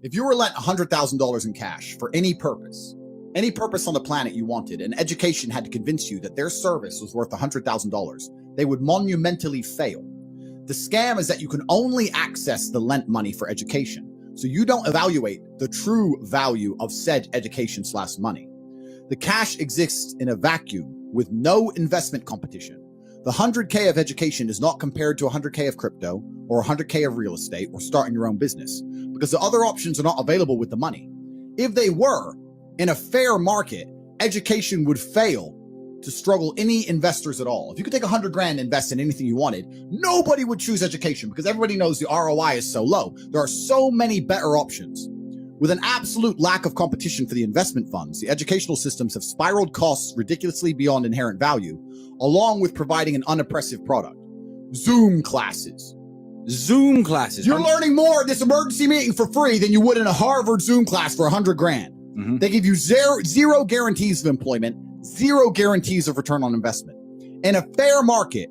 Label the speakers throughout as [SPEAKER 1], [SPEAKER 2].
[SPEAKER 1] If you were lent $100,000 in cash for any purpose on the planet you wanted, and education had to convince you that their service was worth $100,000, they would monumentally fail. The scam is that you can only access the lent money for education, so you don't evaluate the true value of said education/money. The cash exists in a vacuum with no investment competition. The 100K of education is not compared to 100K of crypto or 100K of real estate or starting your own business, because the other options are not available with the money. If they were, in a fair market, education would fail to struggle any investors at all. If you could take 100 grand and invest in anything you wanted, nobody would choose education because everybody knows the ROI is so low. There are so many better options. With an absolute lack of competition for the investment funds, the educational systems have spiraled costs ridiculously beyond inherent value, along with providing an unimpressive product. Zoom classes.
[SPEAKER 2] Zoom classes.
[SPEAKER 1] You're learning more at this emergency meeting for free than you would in a Harvard Zoom class for 100 grand. Mm-hmm. They give you zero guarantees of employment, zero guarantees of return on investment. In a fair market,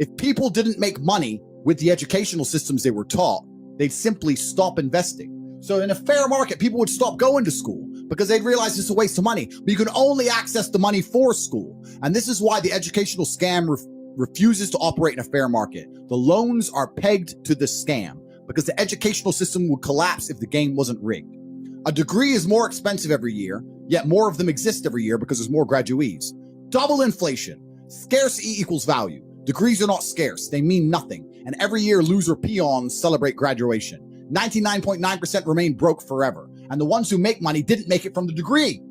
[SPEAKER 1] if people didn't make money with the educational systems they were taught, they'd simply stop investing. So in a fair market, people would stop going to school because they'd realize it's a waste of money, but you can only access the money for school. And this is why the educational scam refuses to operate in a fair market. The loans are pegged to the scam because the educational system would collapse if the game wasn't rigged. A degree is more expensive every year, yet more of them exist every year because there's more graduees. Double inflation. Scarcity equals value. Degrees are not scarce. They mean nothing. And every year, loser peons celebrate graduation. 99.9% remain broke forever. And the ones who make money didn't make it from the degree.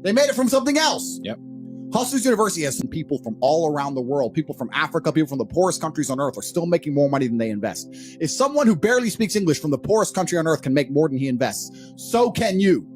[SPEAKER 1] They made it from something else.
[SPEAKER 2] Yep.
[SPEAKER 1] Hustlers University has some people from all around the world, people from Africa, people from the poorest countries on earth are still making more money than they invest. If someone who barely speaks English from the poorest country on earth can make more than he invests, so can you.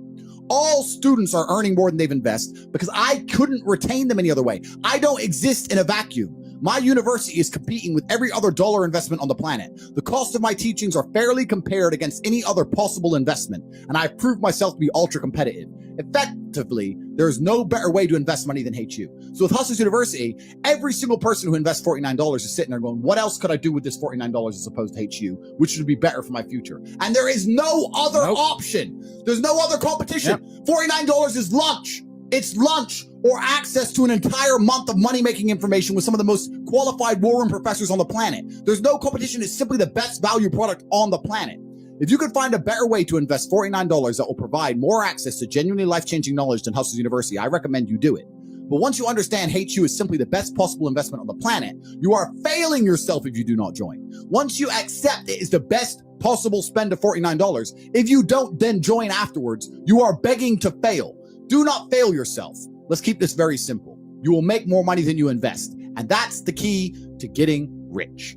[SPEAKER 1] All students are earning more than they've invested because I couldn't retain them any other way. I don't exist in a vacuum. My university is competing with every other dollar investment on the planet. The cost of my teachings are fairly compared against any other possible investment, and I've proved myself to be ultra competitive. Effectively, there's no better way to invest money than HU. So with Hustlers University, every single person who invests $49 is sitting there going, what else could I do with this $49 as opposed to HU, which would be better for my future? And there is no other option. There's no other competition. Yep. $49 is lunch. It's lunch or access to an entire month of money-making information with some of the most qualified war room professors on the planet. There's no competition. It's simply the best value product on the planet. If you could find a better way to invest $49 that will provide more access to genuinely life-changing knowledge than Hustlers University, I recommend you do it. But once you understand HU is simply the best possible investment on the planet, you are failing yourself if you do not join. Once you accept it is the best possible spend of $49, if you don't then join afterwards, you are begging to fail. Do not fail yourself. Let's keep this very simple. You will make more money than you invest, and that's the key to getting rich.